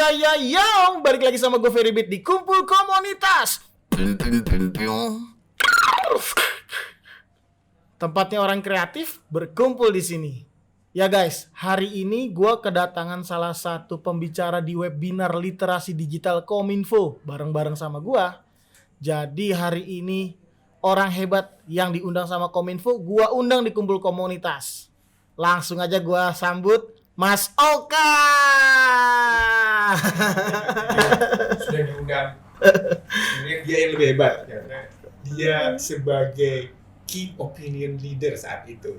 Balik lagi sama gue Ferry Beat di Kumpul Komunitas. Tempatnya orang kreatif berkumpul di sini. Ya guys, hari ini gue kedatangan salah satu pembicara di webinar literasi digital Kominfo bareng-bareng sama gue. Jadi hari ini orang hebat yang diundang sama Kominfo, gue undang di Kumpul Komunitas. Langsung aja gue sambut Mas Oka. Sudah diundang. Sebenarnya dia yang lebih hebat karena dia sebagai key opinion leader saat itu.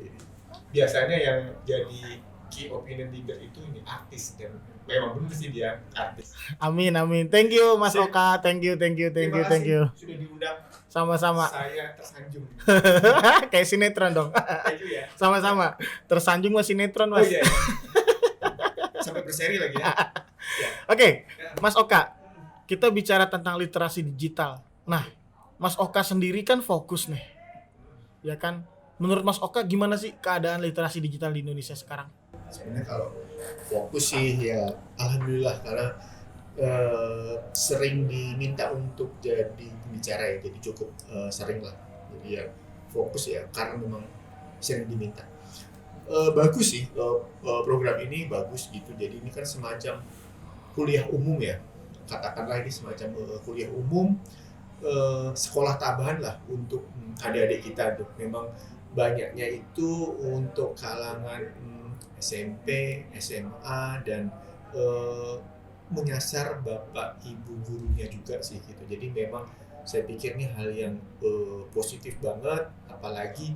Biasanya yang jadi key opinion leader itu ini artis, dan memang benar sih dia artis. Amin. Thank you Mas Oka. Thank you. Terima kasih sudah diundang. Sama-sama. Saya tersanjung. Kayak sinetron dong. Thank you ya. Sama-sama. Tersanjung mas sinetron mas. Oh iya. Sampai berseri lagi ya. Oke, Mas Oka, kita bicara tentang literasi digital. Nah, Mas Oka sendiri kan fokus nih, ya kan? Menurut Mas Oka gimana sih keadaan literasi digital di Indonesia sekarang? Sebenarnya kalau fokus sih ya alhamdulillah, karena sering diminta untuk jadi pembicara ya, jadi cukup sering lah. Jadi ya fokus ya karena memang sering diminta. Bagus sih program ini bagus gitu. Jadi ini kan semacam kuliah umum ya, katakanlah ini semacam kuliah umum, sekolah tambahan lah untuk adik-adik kita. Memang banyaknya itu untuk kalangan SMP, SMA, dan menyasar bapak ibu gurunya juga sih gitu. Jadi memang saya pikir ini hal yang positif banget, apalagi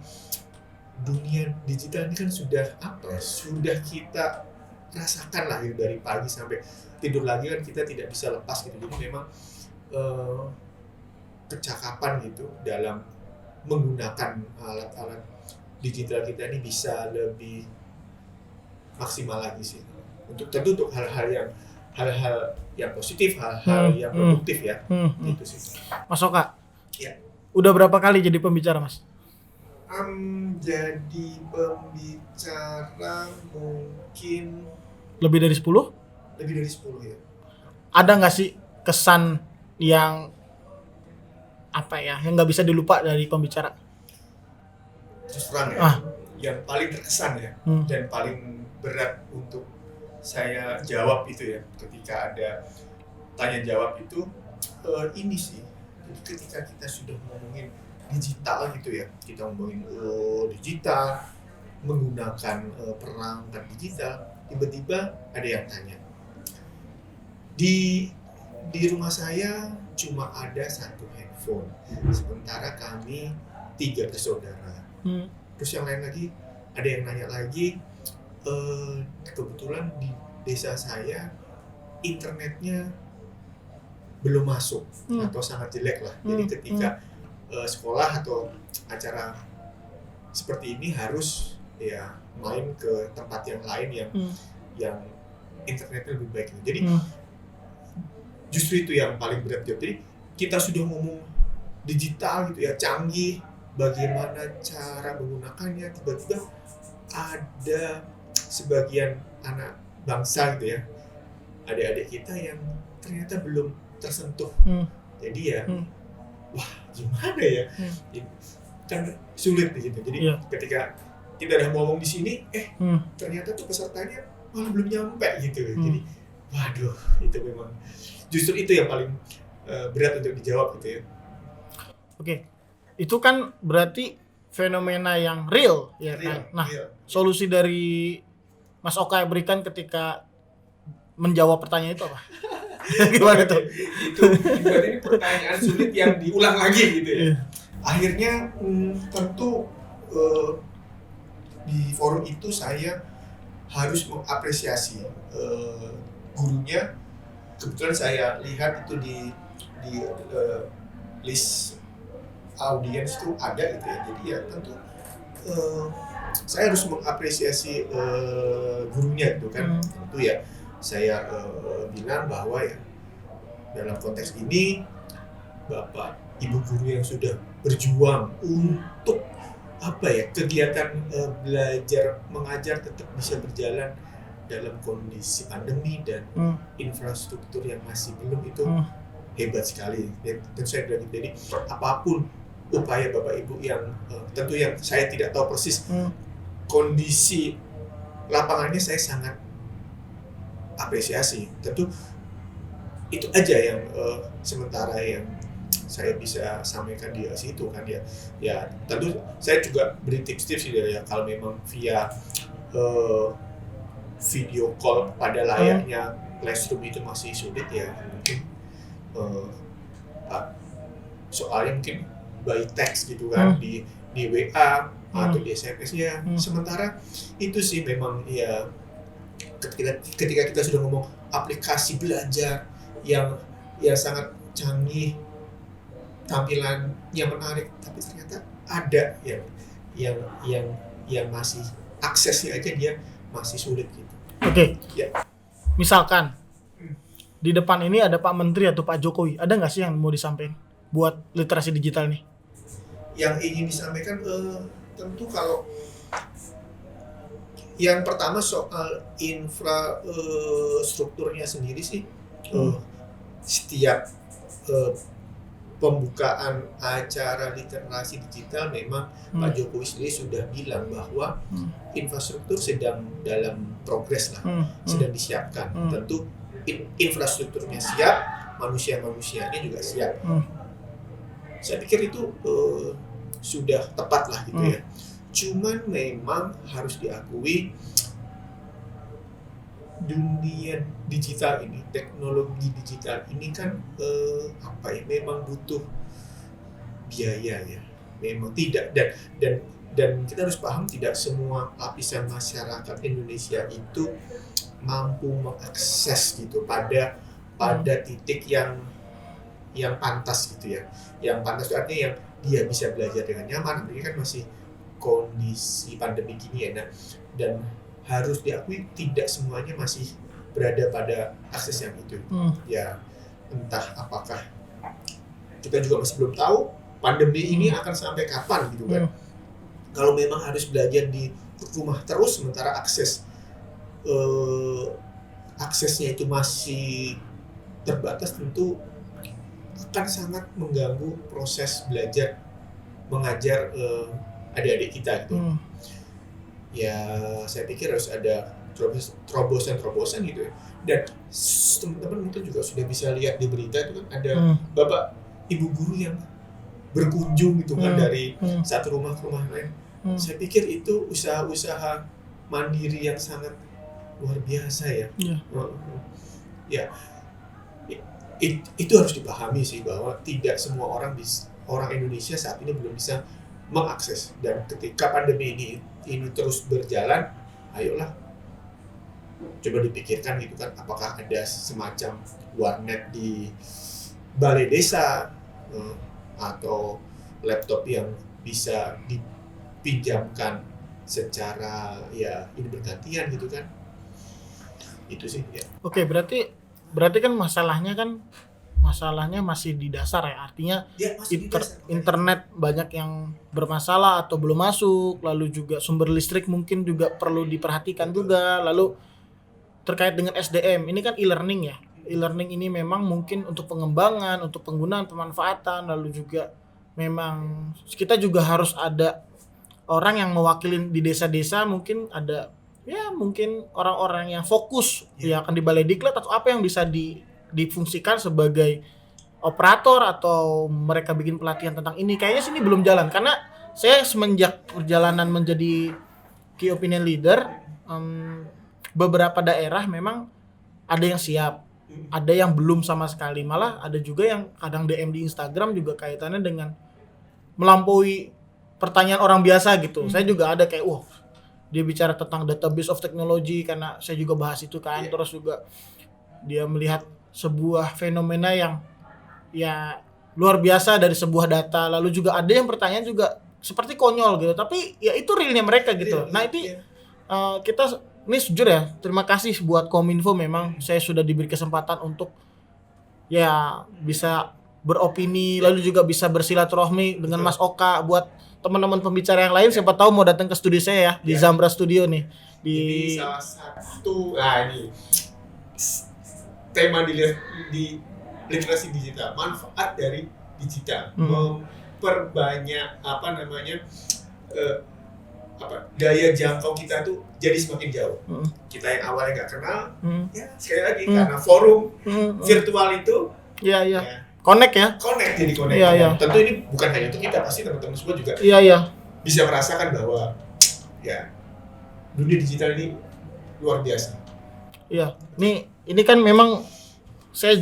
dunia digital ini kan sudah kita rasakan lah gitu, dari pagi sampai tidur lagi kan kita tidak bisa lepas gitu. Jadi memang kecakapan gitu dalam menggunakan alat-alat digital kita ini bisa lebih maksimal lagi sih, untuk hal-hal yang positif, hal-hal yang produktif ya. Gitu sih. Mas Oka, Ya. udah berapa kali jadi pembicara mas? Jadi pembicara mungkin Lebih dari 10? lebih dari 10 ya. Ada nggak sih kesan yang yang nggak bisa dilupa dari pembicara? Terus terang ya, yang paling terkesan ya, dan paling berat untuk saya jawab itu ya, ketika ada tanya jawab itu, ini sih. Jadi ketika kita sudah ngomongin digital gitu ya, kita ngomongin digital, menggunakan perangkat digital, tiba-tiba ada yang tanya, di rumah saya cuma ada satu handphone, sementara kami 3 bersaudara. Terus yang lain lagi, ada yang nanya lagi, kebetulan di desa saya internetnya belum masuk atau sangat jelek lah. Jadi ketika sekolah atau acara seperti ini harus ya main ke tempat yang lain yang internetnya lebih baik. Jadi justru itu yang paling berat. Jadi kita sudah ngomong digital gitu ya, canggih, bagaimana cara menggunakannya, tiba-tiba ada sebagian anak bangsa gitu ya, adik-adik kita yang ternyata belum tersentuh. Jadi ya wah gimana ya, kan sulit gitu. Jadi ketika kita udah ngomong di sini, ternyata tuh pesertanya malah belum nyampe gitu. Jadi waduh, itu memang justru itu yang paling berat untuk dijawab gitu ya. Oke, itu kan berarti fenomena yang real ya kan. Nah, solusi dari Mas Oka yang berikan ketika menjawab pertanyaan itu apa? Gimana tuh? Itu ini pertanyaan sulit yang diulang lagi gitu ya. Akhirnya tentu di forum itu saya harus mengapresiasi gurunya. Kebetulan saya lihat itu di list audiens itu ada gitu ya. Jadi ya tentu saya harus mengapresiasi gurunya gitu kan. Tentu ya saya bilang bahwa ya dalam konteks ini Bapak Ibu guru yang sudah berjuang untuk kegiatan belajar mengajar tetap bisa berjalan dalam kondisi pandemi dan infrastruktur yang masih belum itu hebat sekali. Dan saya bilang jadi apapun upaya Bapak Ibu yang tentu yang saya tidak tahu persis kondisi lapangannya, saya sangat apresiasi. Tentu itu aja yang sementara yang saya bisa sampaikan di situ kan ya. Ya tentu saya juga beri tips-tips ya kalau memang via video call pada layaknya Classroom itu masih sulit ya mungkin soalnya mungkin by text gitu kan di WA atau di SMS ya. Sementara itu sih memang ya ketika kita sudah ngomong aplikasi belajar yang sangat canggih, tampilan yang menarik, tapi ternyata ada yang masih aksesnya aja dia masih sulit gitu. Oke. Ya. Misalkan di depan ini ada Pak Menteri atau Pak Jokowi, ada nggak sih yang mau disampaikan buat literasi digital nih? Yang ingin disampaikan tentu kalau yang pertama soal infrastrukturnya sendiri sih, setiap pembukaan acara literasi digital memang Pak Jokowi sendiri sudah bilang bahwa infrastruktur sedang dalam progres lah, sedang disiapkan. Tentu infrastrukturnya siap, manusianya juga siap. Saya pikir itu sudah tepat lah gitu ya. Cuman memang harus diakui dunia digital ini, teknologi digital ini kan memang butuh biaya ya. Memang tidak dan kita harus paham tidak semua lapisan masyarakat Indonesia itu mampu mengakses gitu pada titik yang pantas gitu ya. Yang pantas itu artinya yang dia bisa belajar dengan nyaman. Ini kan masih kondisi pandemi gini ya. Nah, dan harus diakui tidak semuanya masih berada pada akses yang itu. Ya, entah apakah kita juga masih belum tahu pandemi ini akan sampai kapan gitu kan. Kalau memang harus belajar di rumah terus sementara aksesnya itu masih terbatas, tentu akan sangat mengganggu proses belajar mengajar adik-adik kita gitu. Ya saya pikir harus ada terobosan gitu ya. Dan teman-teman mungkin juga sudah bisa lihat di berita itu kan ada bapak ibu guru yang berkunjung gitu kan dari satu rumah ke rumah lain. Saya pikir itu usaha-usaha mandiri yang sangat luar biasa ya. Ya itu harus dipahami sih bahwa tidak semua orang Indonesia saat ini belum bisa mengakses, dan ketika pandemi ini terus berjalan, ayolah coba dipikirkan gitu kan, apakah ada semacam warnet di balai desa atau laptop yang bisa dipinjamkan secara ya ini bergantian gitu kan. Itu sih ya. Oke, berarti kan masalahnya masih di dasar ya, artinya Ya, internet banyak yang bermasalah atau belum masuk, lalu juga sumber listrik mungkin juga perlu diperhatikan juga, lalu terkait dengan SDM ini kan e-learning ya, e-learning ini memang mungkin untuk pengembangan, untuk penggunaan, pemanfaatan, lalu juga memang kita juga harus ada orang yang mewakili di desa-desa, mungkin ada ya mungkin orang-orang yang fokus ya akan di balai diklat atau apa yang bisa difungsikan sebagai operator atau mereka bikin pelatihan tentang ini. Kayaknya sini belum jalan karena saya semenjak perjalanan menjadi key opinion leader, beberapa daerah memang ada yang siap, ada yang belum sama sekali, malah ada juga yang kadang DM di Instagram juga kaitannya dengan melampaui pertanyaan orang biasa gitu. Saya juga ada kayak dia bicara tentang database of technology karena saya juga bahas itu kan, terus juga dia melihat sebuah fenomena yang ya luar biasa dari sebuah data, lalu juga ada yang pertanyaan juga seperti konyol gitu, tapi ya itu realnya mereka gitu. Nah itu kita ini jujur ya, terima kasih buat Kominfo, memang saya sudah diberi kesempatan untuk ya bisa beropini, lalu juga bisa bersilaturahmi dengan Mas Oka buat teman-teman pembicara yang lain siapa tahu mau datang ke studio saya ya di Ya. Zambra Studio nih. Ini salah satu, ini tema di literasi digital, manfaat dari digital, memperbanyak daya jangkau kita tuh jadi semakin jauh. Kita yang awalnya nggak kenal, ya sekali lagi karena forum virtual itu, Iya. ya, Connect ya. jadi connect. Iya. Tentu ini bukan hanya untuk kita, pasti teman-teman semua juga Iya. bisa merasakan bahwa ya dunia digital ini luar biasa. Iya. Ini kan memang saya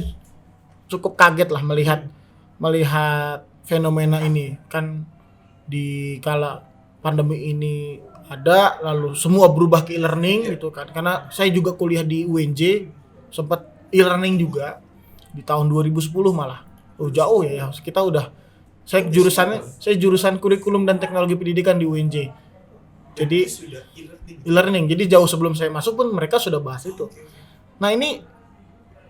cukup kaget lah melihat fenomena ini kan di kala pandemi ini ada lalu semua berubah ke e-learning gitu kan. Karena saya juga kuliah di UNJ sempat e-learning juga di tahun 2010 malah. Jauh ya. Saya jurusan kurikulum dan teknologi pendidikan di UNJ. Jadi Sudah e-learning. e-learning. Jadi jauh sebelum saya masuk pun mereka sudah bahas itu. Nah, ini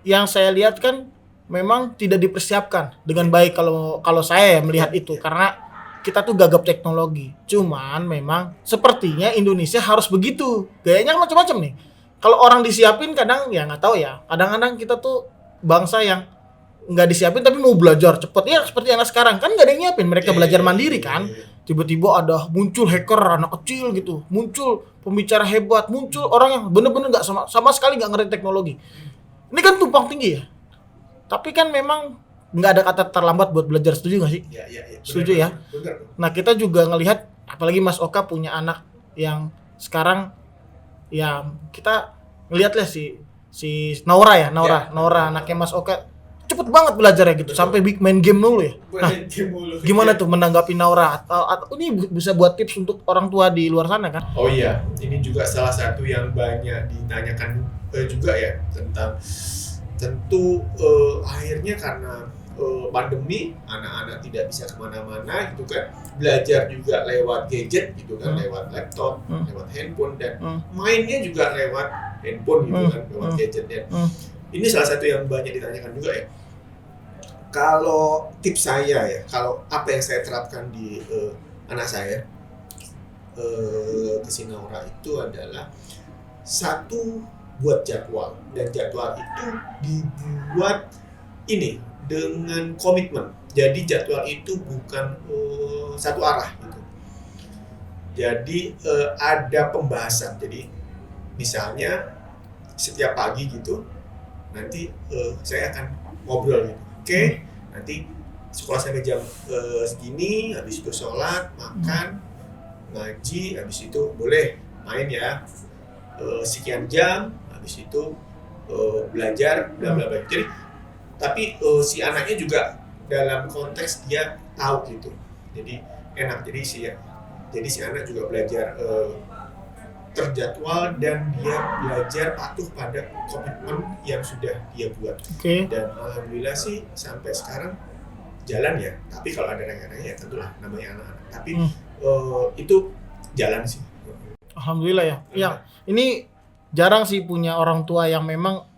yang saya lihat kan memang tidak dipersiapkan dengan baik kalau saya melihat itu karena kita tuh gagap teknologi. Cuman memang sepertinya Indonesia harus begitu. Gayanya macam-macam nih. Kalau orang disiapin kadang ya nggak tahu ya. Kadang-kadang kita tuh bangsa yang nggak disiapin tapi mau belajar cepet ya seperti anak sekarang kan nggak ada yang nyiapin, mereka belajar mandiri kan. Tiba-tiba ada muncul hacker anak kecil gitu, muncul pembicara hebat, muncul orang yang bener-bener nggak sama sekali nggak ngerti teknologi. Ini kan tumpang tinggi ya. Tapi kan memang nggak ada kata terlambat buat belajar, setuju nggak sih? Iya. Setuju ya. Benar. Nah kita juga ngelihat, apalagi Mas Oka punya anak yang sekarang ya kita ngelihat lah si Naura anaknya Mas Oka cepet banget belajarnya gitu. Betul. Sampai main game dulu ya. Nah, Mulu. gimana tuh menanggapi Naura atau ini bisa buat tips untuk orang tua di luar sana kan? Oh iya, ini juga salah satu yang banyak ditanyakan juga ya tentang tentu akhirnya karena pandemi anak-anak tidak bisa kemana-mana gitu kan, belajar juga lewat gadget gitu kan, lewat laptop, lewat handphone dan mainnya juga lewat handphone gitu kan, lewat gadget dan ini salah satu yang banyak ditanyakan juga ya. Kalau tips saya ya, kalau apa yang saya terapkan di anak saya ke Sinaura itu adalah satu, buat jadwal, dan jadwal itu dibuat ini dengan komitmen. Jadi jadwal itu bukan satu arah gitu. Jadi ada pembahasan. Jadi misalnya setiap pagi gitu nanti saya akan ngobrol gitu. Oke, nanti sekolah sampai jam segini, habis itu sholat, makan, ngaji, habis itu boleh main ya sekian jam, habis itu belajar, bla bla bla. Jadi tapi si anaknya juga dalam konteks dia tahu gitu, jadi enak. Jadi si anak juga belajar terjadwal dan dia belajar patuh pada komitmen yang sudah dia buat. Dan alhamdulillah sih sampai sekarang jalan ya. Tapi kalau ada rengga-rengga ya tentulah namanya anak-anak. Tapi itu jalan sih. Alhamdulillah ya. Yang ini jarang sih punya orang tua yang memang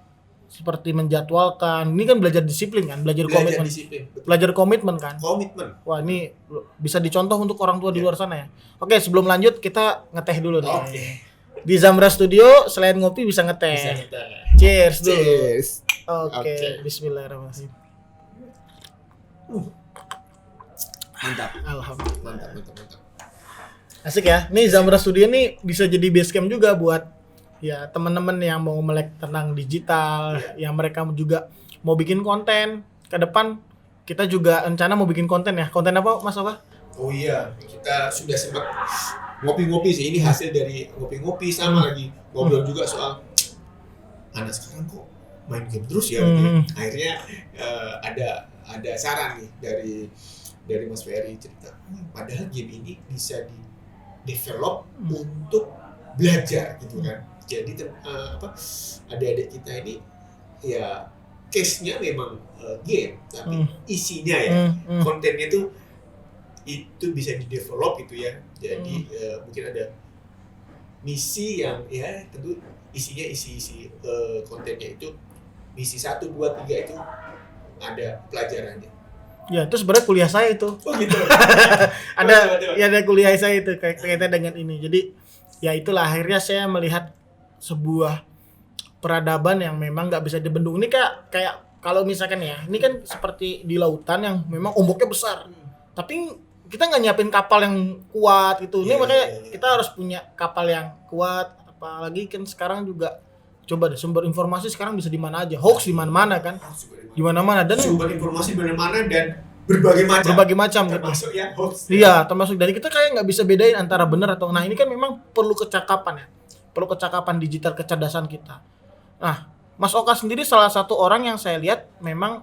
seperti menjadwalkan. Ini kan belajar disiplin kan, belajar komitmen. Disiplin, belajar komitmen kan. Komitmen. Wah, ini bisa dicontoh untuk orang tua di luar sana ya. Oke, sebelum lanjut kita ngeteh dulu nih. Oke. Di Zambra Studio selain ngopi bisa ngeteh. Bisa kita. Cheers dulu. Cheers. Oke, Oke. bismillahirrahmanirrahim. Mantap. Alhamdulillah. Mantap. Asik ya. Nih Zambra Studio nih bisa jadi base camp juga buat ya teman-teman yang mau melek tentang digital, yang mereka juga mau bikin konten. Ke depan kita juga rencana mau bikin konten ya. Konten apa Mas Oka? Oh iya, kita sudah sempat ngopi-ngopi sih. Ini hasil dari ngopi-ngopi sama lagi ngobrol juga soal anak sekarang kok main game terus ya. Akhirnya ada saran nih dari Mas Ferry cerita. Padahal game ini bisa di develop untuk belajar gitu kan. Jadi adik-adik kita ini ya case-nya memang game, tapi isinya ya kontennya itu bisa di develop gitu ya. Jadi mungkin ada misi yang ya tentu isinya isi kontennya itu misi 1, 2, 3 itu ada pelajarannya. Ya, itu sebenarnya kuliah saya itu. Oh gitu. Ada Waduh. ya ada kuliah saya itu kaitannya dengan ini. Jadi ya itulah akhirnya saya melihat sebuah peradaban yang memang nggak bisa dibendung. Ini kayak kalau misalkan ya, ini kan seperti di lautan yang memang ombaknya besar. Tapi kita nggak nyiapin kapal yang kuat gitu. Ini Iya, makanya iya, iya. kita harus punya kapal yang kuat. Apalagi kan sekarang juga coba deh sumber informasi sekarang bisa di mana aja. Hoax di mana-mana kan. Di mana-mana dan Sumber informasi mana-mana dan berbagai macam. berbagai macam gitu. Termasuk yang hoax. Iya, termasuk dari kita kayak nggak bisa bedain antara benar atau nah ini kan memang perlu kecakapan ya, perlu kecakapan digital kecerdasan kita. Nah, Mas Oka sendiri salah satu orang yang saya lihat memang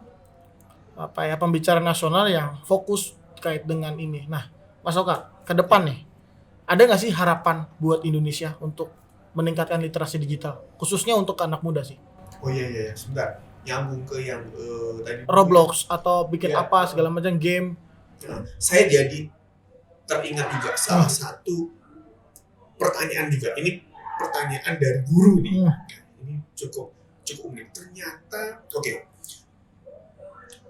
apa ya pembicara nasional yang fokus terkait dengan ini. Nah, Mas Oka ke depan nih ada nggak sih harapan buat Indonesia untuk meningkatkan literasi digital, khususnya untuk anak muda sih? Oh iya, sebentar. Nyambung ke yang tadi. Roblox atau bikin Iya. apa segala macam game. Nah, saya jadi teringat juga salah satu pertanyaan juga. Ini pertanyaan dari guru nih. Ini cukup unik. Ternyata, oke.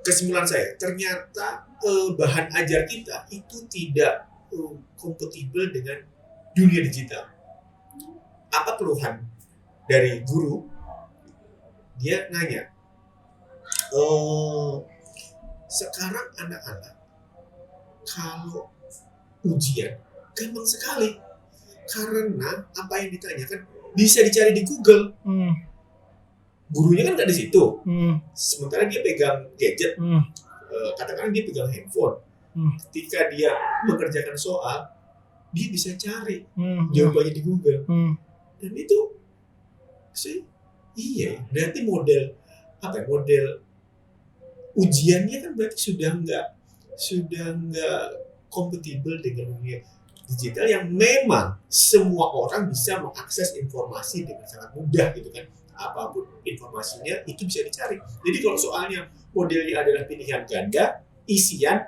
Kesimpulan saya, ternyata bahan ajar kita itu tidak kompatibel dengan dunia digital. Apa keluhan dari guru? Dia nanya, sekarang anak-anak kalau ujian gampang sekali karena apa yang ditanyakan bisa dicari di Google. Gurunya kan nggak di situ, sementara dia pegang gadget, katakan dia pegang handphone. Ketika dia mengerjakan soal, dia bisa cari jawabannya di Google. Dan itu sih iya, berarti model ujiannya kan berarti sudah nggak kompatibel dengan dunia digital yang memang semua orang bisa mengakses informasi dengan sangat mudah gitu kan, apapun informasinya itu bisa dicari. Jadi kalau soalnya modelnya adalah pilihan ganda isian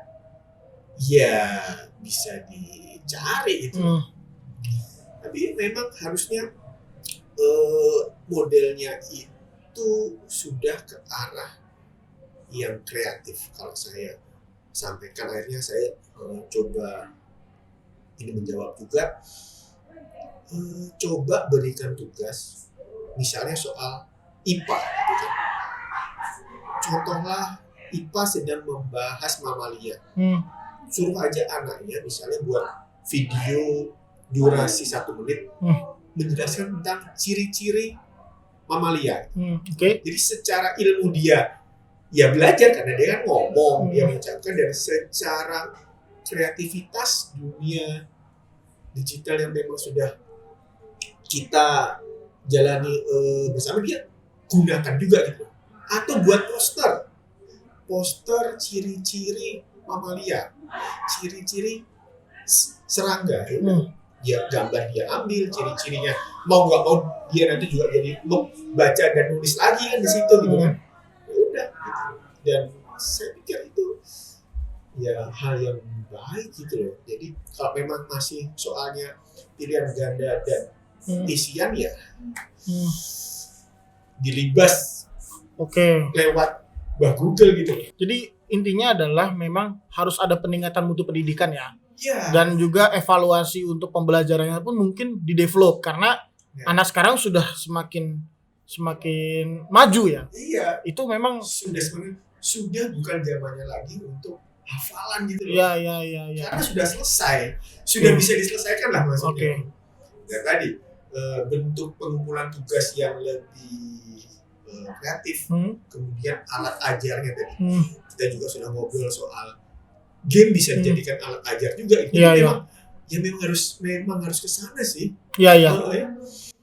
ya bisa dicari itu. Tapi memang harusnya modelnya itu sudah ke arah yang kreatif. Kalau saya sampaikan akhirnya saya coba ini menjawab juga, coba berikan tugas misalnya soal IPA gitu kan. Contohlah IPA sedang membahas mamalia, suruh aja anaknya misalnya buat video durasi 1 menit menjelaskan tentang ciri-ciri mamalia. Jadi secara ilmu dia ya belajar karena dia kan ngomong, dia mengucapkan, dan secara kreativitas dunia digital yang memang sudah kita jalani bersama dia gunakan juga gitu. Atau buat poster ciri-ciri mamalia, ciri-ciri serangga. Dia gambar, dia ambil ciri-cirinya, mau nggak mau dia nanti juga jadi baca dan nulis lagi kan di situ gitu kan. Ya udah gitu. Dan saya pikir itu ya hal yang baik gitu loh. Jadi kalau memang masih soalnya pilihan ganda dan isian ya dilibas lewat Google gitu. Jadi intinya adalah memang harus ada peningkatan mutu pendidikan ya. Ya. Dan juga evaluasi untuk pembelajarannya pun mungkin di-develop karena anak sekarang sudah semakin maju ya. Iya. Itu memang sudah bukan zamannya lagi untuk hafalan gitu loh. Iya. Karena sudah selesai. Sudah bisa diselesaikan lah maksudnya. Ya tadi bentuk pengumpulan tugas yang lebih kreatif. Kemudian alat ajarnya tadi. Kita juga sudah ngobrol soal game bisa dijadikan alat ajar juga. Memang harus ke sana sih. Iya.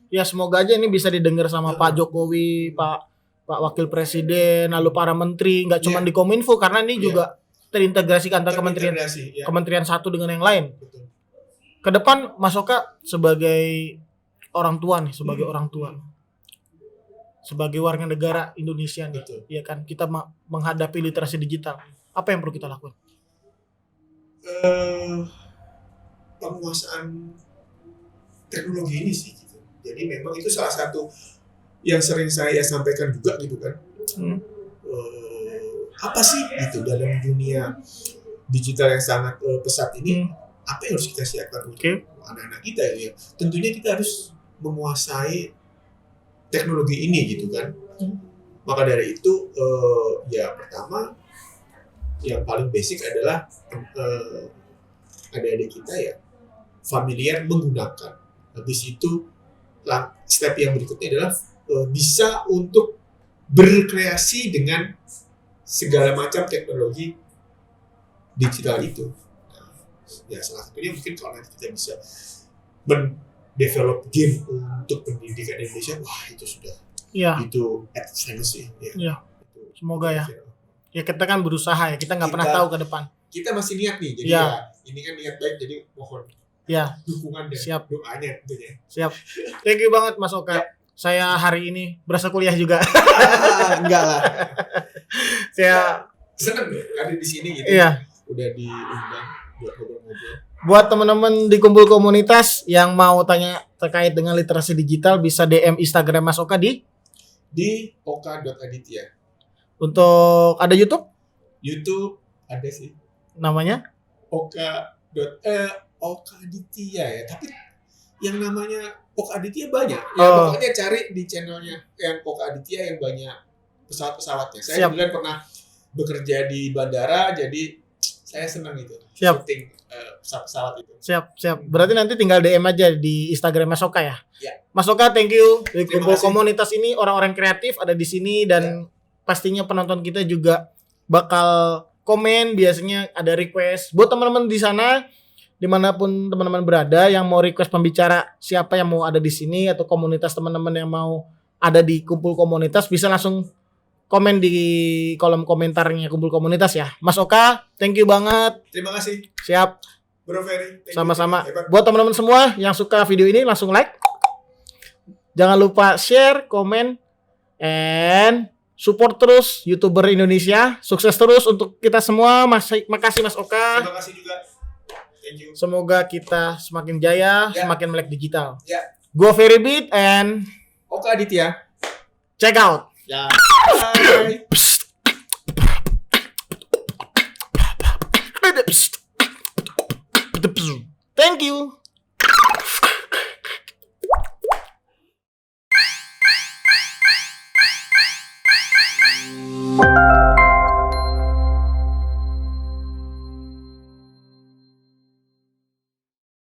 Ya semoga aja ini bisa didengar sama Pak Jokowi, Pak Wakil Presiden, lalu para menteri, nggak cuma di Kominfo karena ini juga terintegrasi antara kementerian satu dengan yang lain. Betul. Ke depan Mas Oka sebagai orang tua nih, sebagai warga negara Indonesia nih, ya kan kita menghadapi literasi digital. Apa yang perlu kita lakukan? Penguasaan teknologi ini sih gitu. Jadi memang itu salah satu yang sering saya sampaikan juga gitu kan. apa sih gitu dalam dunia digital yang sangat pesat ini, apa yang harus kita siapkan untuk anak-anak kita ya. Tentunya kita harus menguasai teknologi ini gitu kan. Maka dari itu ya pertama yang paling basic adalah adik-adik kita ya familiar menggunakan. Habis itu step yang berikutnya adalah bisa untuk berkreasi dengan segala macam teknologi digital itu. Nah, ya salah satunya mungkin kalau nanti kita bisa mendevelop game untuk pendidikan Indonesia, wah itu sudah itu advance sih. Ya. Semoga ya. Ya kita kan berusaha ya, kita nggak pernah tahu ke depan. Kita masih niat nih, jadi ya ini kan niat baik, jadi mohon dukungan dan doanya tentunya. Siap. Thank you banget Mas Oka. Saya hari ini berasa kuliah juga. Enggak lah. Saya seneng ada di sini gitu. Iya. Udah diundang buat ngobrol-ngobrol. Buat teman-teman di kumpul komunitas yang mau tanya terkait dengan literasi digital bisa DM Instagram Mas Oka di oka.aditya. Untuk ada YouTube? YouTube ada sih. Namanya? Oka Aditya ya. Tapi yang namanya Oka Aditya banyak. Ya pokoknya cari di channelnya yang Oka Aditya yang banyak pesawat-pesawatnya. Saya kemudian pernah bekerja di bandara, jadi saya senang itu. Shooting pesawat-pesawat itu. Siap. Berarti nanti tinggal DM aja di Instagram Mas Oka ya? Ya. Mas Oka, thank you. Di kumpul komunitas ini orang-orang kreatif ada di sini dan pastinya penonton kita juga bakal komen, biasanya ada request. Buat teman-teman di sana, dimanapun teman-teman berada yang mau request pembicara siapa yang mau ada di sini atau komunitas teman-teman yang mau ada di kumpul komunitas bisa langsung komen di kolom komentarnya kumpul komunitas ya. Mas Oka, thank you banget. Terima kasih. Siap. Bro Ferry. Sama-sama. Buat teman-teman semua yang suka video ini langsung like. Jangan lupa share, komen, and support terus YouTuber Indonesia. Sukses terus untuk kita semua. Makasih Mas Oka. Terima kasih juga. Thank you. Semoga kita semakin jaya, semakin melek digital. Ya. Gua Ferry Beat and Oka Aditya. Check out. Ya. Bye. Thank you.